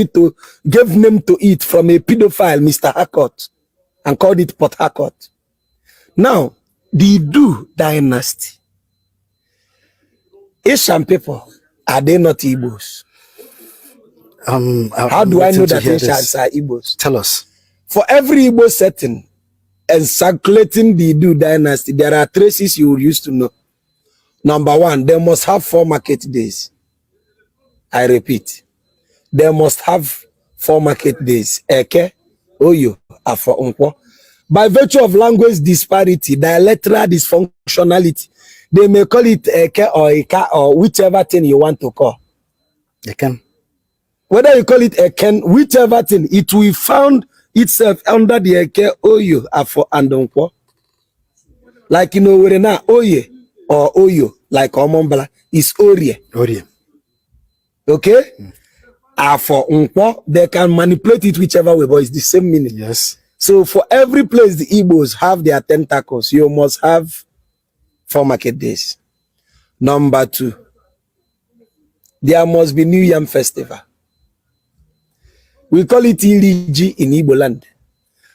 name to it from a pedophile, Mr. Harcourt, and called it Port Harcourt. Now, the Idu dynasty. Asian people, are they not Igbos? How do I know that Asians are Igbos? Tell us. For every Igbo setting and circulating the Idu dynasty, there are traces you used to know. Number one, they must have 4 market days. I repeat, they must have 4 market days. Eke, Oyo, Afo, Nkwo. By virtue of language disparity, dialectal dysfunctionality, they may call it Eke or Eka or whichever thing you want to call. Eken. Whether you call it Eken, whichever thing, it will found itself under the Eke, Oyo, Afo, and Nkwo. Like, you know, where now Oye or Oyo, like Omombala, is Orie. Orie. Okay? Afo, Nkwo, they can manipulate it whichever way, but it's the same meaning. Yes. So for every place the Igbos have their tentacles, you must have 4 market days. Number 2, there must be New Yam Festival. We call it Iliji in Igbo land.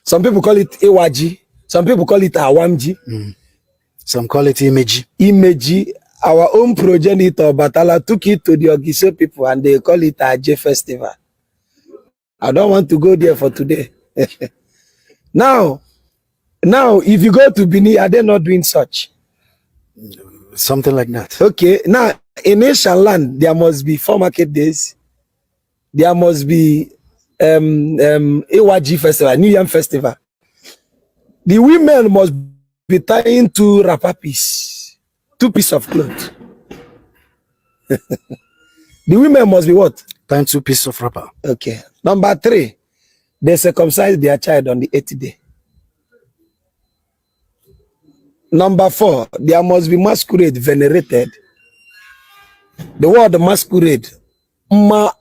Some people call it Iwaji. Some people call it Awamji. Some call it Imeji. Imeji. Our own progenitor Batala took it to the Ogiso people and they call it Aje Festival. I don't want to go there for today. Now, if you go to Bini, are they not doing such? Something like that. Okay. Now, in Asian land, there must be 4 market days. There must be Iwaji Festival, New Yam Festival. The women must be tying 2 wrapper pieces, 2 pieces of clothes. The women must be what? Tied 2 pieces of wrapper. Okay. Number 3, they circumcise their child on the 8th day. Number 4, there must be masquerade venerated. The word masquerade, the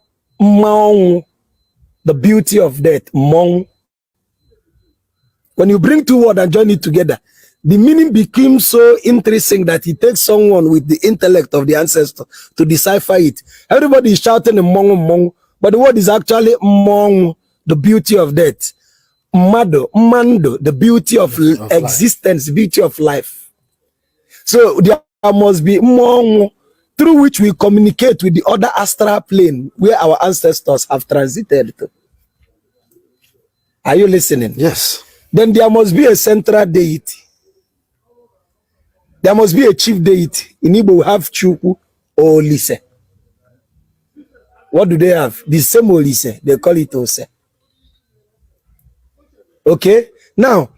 beauty of death, mong. When you bring 2 words and join it together, the meaning becomes so interesting that it takes someone with the intellect of the ancestor to decipher it. Everybody is shouting mong, but the word is actually mong, the beauty of death. Mando, the beauty of existence, beauty of life. So there must be mong, through which we communicate with the other astral plane where our ancestors have transited to. Are you listening? Yes. Then there must be a central deity. There must be a chief deity. In Igbo, we have Chukwu or Olise. What do they have? The same Olise. They call it Ose. Okay? Now,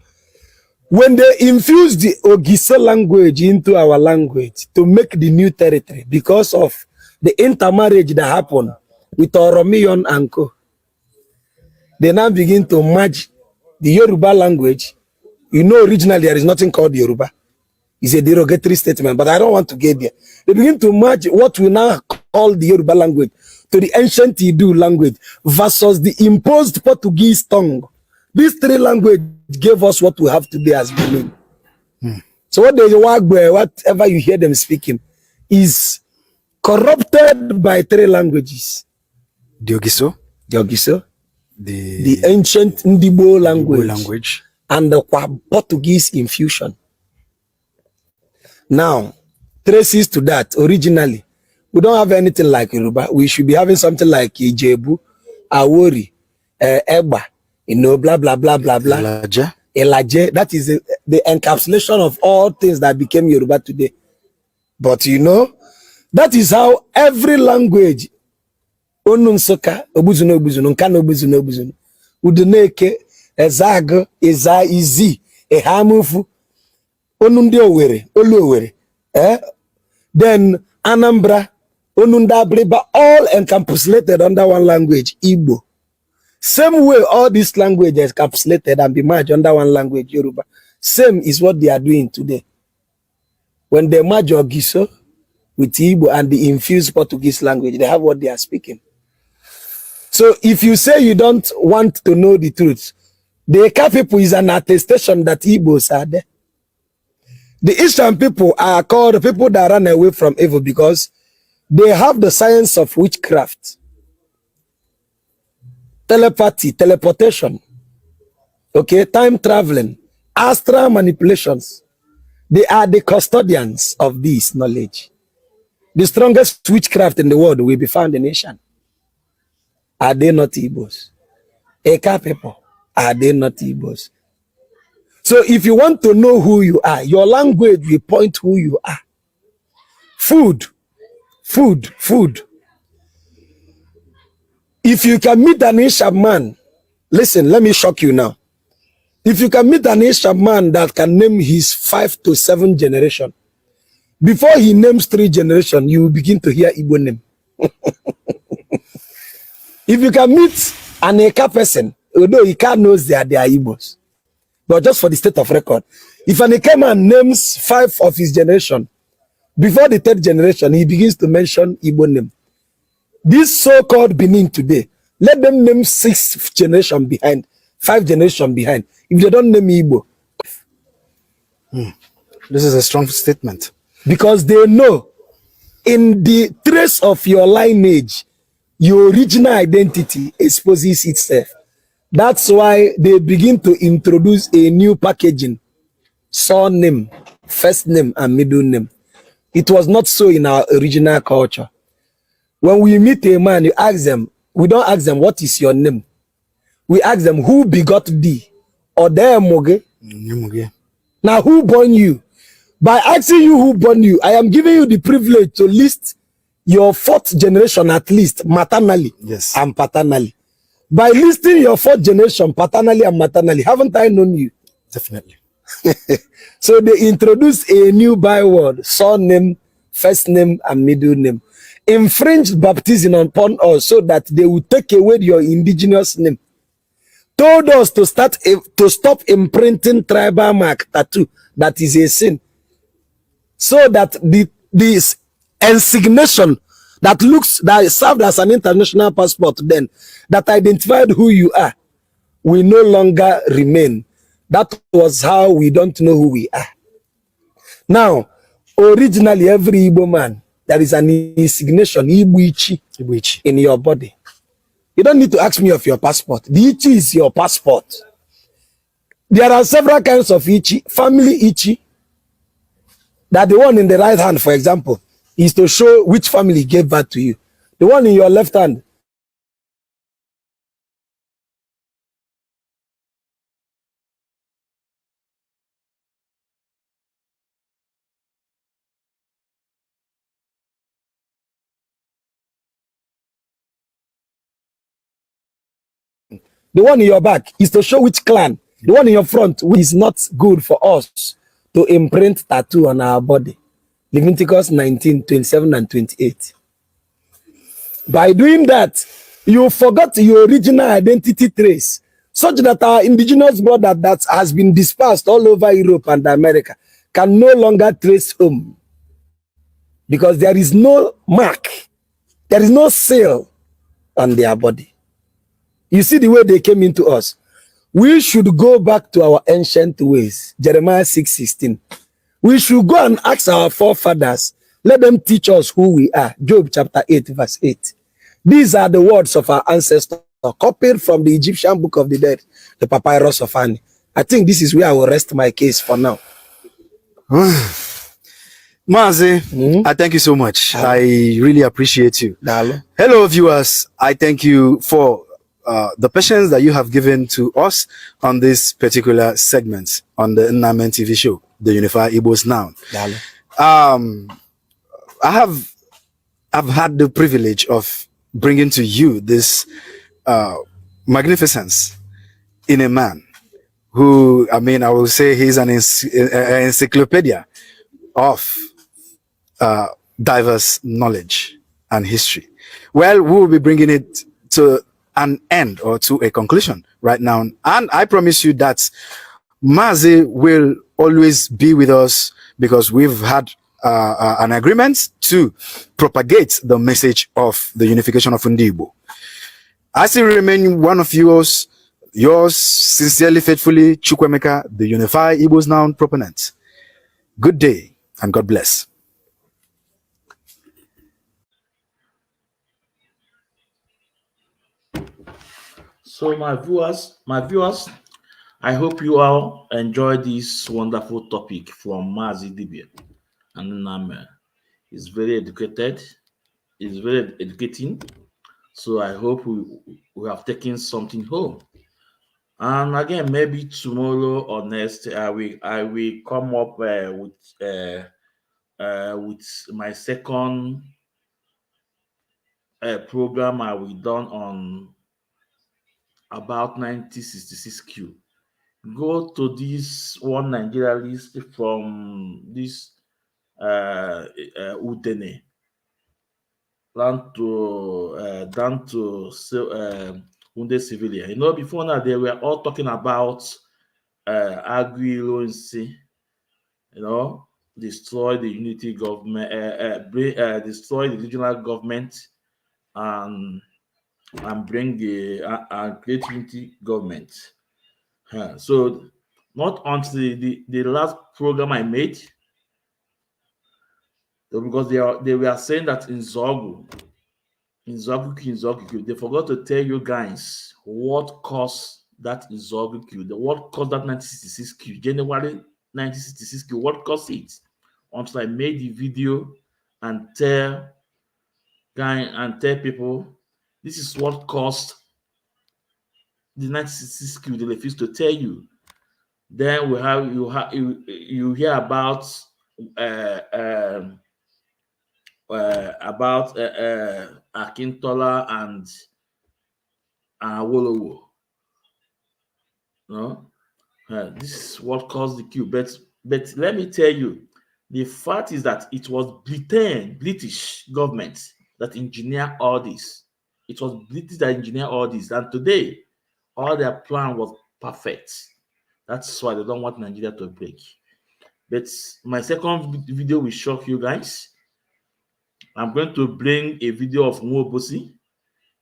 when they infuse the Ogiso language into our language to make the new territory because of the intermarriage that happened with Oromiyon and Co, they now begin to merge the Yoruba language. You know, originally there is nothing called Yoruba. It's a derogatory statement, but I don't want to get there. They begin to merge what we now call the Yoruba language to the ancient Idu language versus the imposed Portuguese tongue. These 3 languages gave us what we have today as Benin. So what they whatever you hear them speaking is corrupted by 3 languages. The Ogiso, the the ancient Ndibo language, and the Portuguese infusion. Now, traces to that, originally, we don't have anything like Yoruba. We should be having something like Ijebu, Awori, Eba, you know, blah, blah, blah, blah, blah. Elaje. That is the encapsulation of all things that became Yoruba today. But you know, that is how every language, Onunsoka, Obuzuno, Nkano, Obuzuno, Uduneke, Ezago, Eza, Izi, Ehamufu, Onunde Oluwere, then Anambra, Onundabreba, all encapsulated under one language, Igbo. Same way all these languages encapsulated and be merged under one language, Yoruba. Same is what they are doing today. When they merge Ogiso with Igbo and the infused Portuguese language, they have what they are speaking. So if you say you don't want to know the truth, the Eka people is an attestation that Igbos are there. The Eastern people are called the people that run away from evil because they have the science of witchcraft, telepathy, teleportation, okay, time traveling, astral manipulations. They are the custodians of this knowledge. The strongest witchcraft in the world will be found in Asia. Are they not Igbos? Eka people, are they not Igbos? So if you want to know who you are, your language will point who you are. Food. If you can meet an Ipob man, listen, let me shock you now. If you can meet an Ipob man that can name his 5 to 7 generation, before he names 3 generations, you will begin to hear Igbo name. If you can meet an Eka person, although Eka knows they are Igbos, but just for the state of record, if an Eka man names 5 of his generation, before the 3rd generation, he begins to mention Igbo name. This so-called Benin today, let them name 6 generation behind, 5 generation behind. If they don't name Igbo. This is a strong statement. Because they know in the trace of your lineage, your original identity exposes itself. That's why they begin to introduce a new packaging, surname, first name, and middle name. It was not so in our original culture. When we meet a man, you ask them, we don't ask them, what is your name? We ask them, who begot thee? Or there moge? Now, who born you? By asking you who born you, I am giving you the privilege to list your 4th generation at least, maternally and paternally. By listing your 4th generation, paternally and maternally, haven't I known you? Definitely. So they introduced a new byword, surname, first name, and middle name. infringed baptism upon us so that they will take away your indigenous name. Told us to stop imprinting tribal mark tattoo, that is a sin, so that this insignation that served as an international passport then, that identified who you are, will no longer remain. That was how we don't know who we are. Now, originally, every Igbo man, there is an insignation, Igbo Ichi, in your body. You don't need to ask me of your passport. The Ichi is your passport. There are several kinds of Ichi. Family Ichi, that the one in the right hand, for example, is to show which family gave birth to you. The one in your left hand, the one in your back is to show which clan. The one in your front, which is not good for us to imprint tattoo on our body. Leviticus 19, 27 and 28. By doing that, you forgot your original identity trace, such that our indigenous brother that has been dispersed all over Europe and America can no longer trace home. Because there is no mark, there is no seal on their body. You see the way they came into us. We should go back to our ancient ways. Jeremiah 6:16. We should go and ask our forefathers. Let them teach us who we are. Job chapter 8, verse 8. These are the words of our ancestors, copied from the Egyptian book of the dead, the papyrus of Ani. I think this is where I will rest my case for now. Maazi, I thank you so much. I really appreciate you. Hello, viewers. I thank you for the patience that you have given to us on this particular segment on the Nnamen TV show, the Unify Igbos Now. I've had the privilege of bringing to you this magnificence in a man who, I mean, I will say he's an encyclopedia of diverse knowledge and history. Well, we will be bringing it to an end or to a conclusion right now. And I promise you that Maazi will always be with us, because we've had an agreement to propagate the message of the unification of Ndigbo. I still remain one of yours sincerely, faithfully, Chukwemeka, the Unify Igbos Now proponent. Good day and God bless. So my viewers, I hope you all enjoy this wonderful topic from Maazi Dibia and Nnamen. It's very educated. It's very educating. So I hope we have taken something home. And again, maybe tomorrow or next, I will come up with my second program I will done on about 1966Q. Go to this one Nigeria list from this Udene down to wounded civilian. You know, before now they were all talking about Agri-Lonsi, you know, destroy the unity government, destroy the regional government, and bring the create unity government. So not until the last program I made, because they were saying that in Zogu, they forgot to tell you guys what caused that Zogu Q, what caused that 1966 Q, January 1966 Q, what caused it, until I made the video and tell people this is what caused the 1966 Q. They refuse to tell you. Then you hear about Akintola and Awolowo. No, this is what caused the coup. But let me tell you, the fact is that it was British government that engineered all this. It was British that engineered all this. And today, all their plan was perfect. That's why they don't want Nigeria to break. But my second video will shock you guys. I'm going to bring a video of Nwobosi.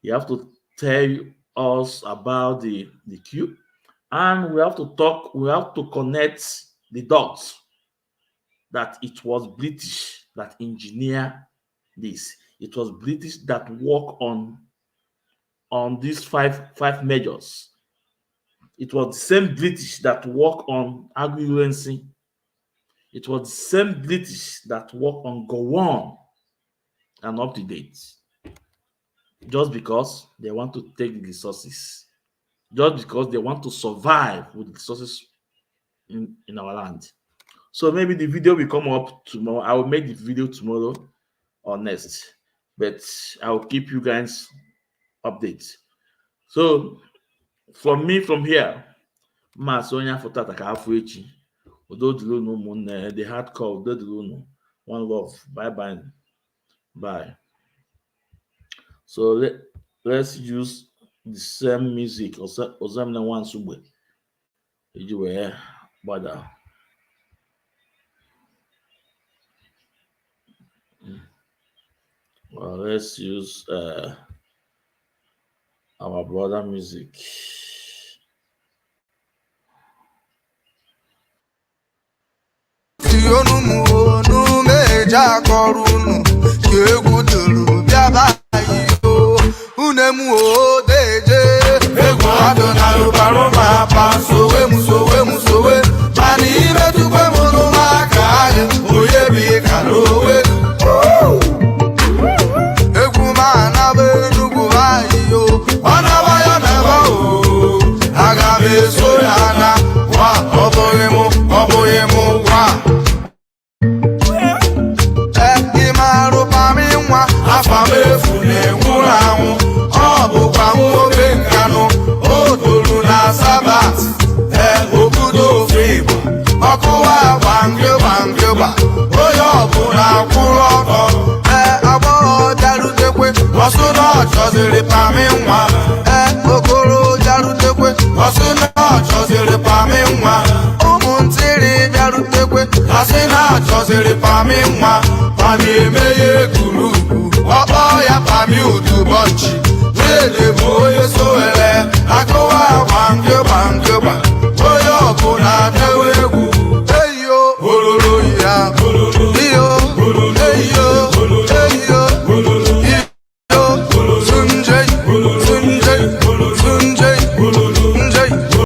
You have to tell us about the cube. And we have to connect the dots that it was British that engineered this. It was British that worked on these five measures. It was the same British that worked on agri-urgency. It was the same British that worked on Gowon and up to date. Just because they want to take the resources. Just because they want to survive with the resources in our land. So maybe the video will come up tomorrow. I will make the video tomorrow or next. But I will keep you guys updates. So from here, Masonya for Tata Kafuichi. The hardcore, one love. Bye. Bye. So let's use the same music. Ozamna one subwe. Well, let's use our brother music. Hey yo,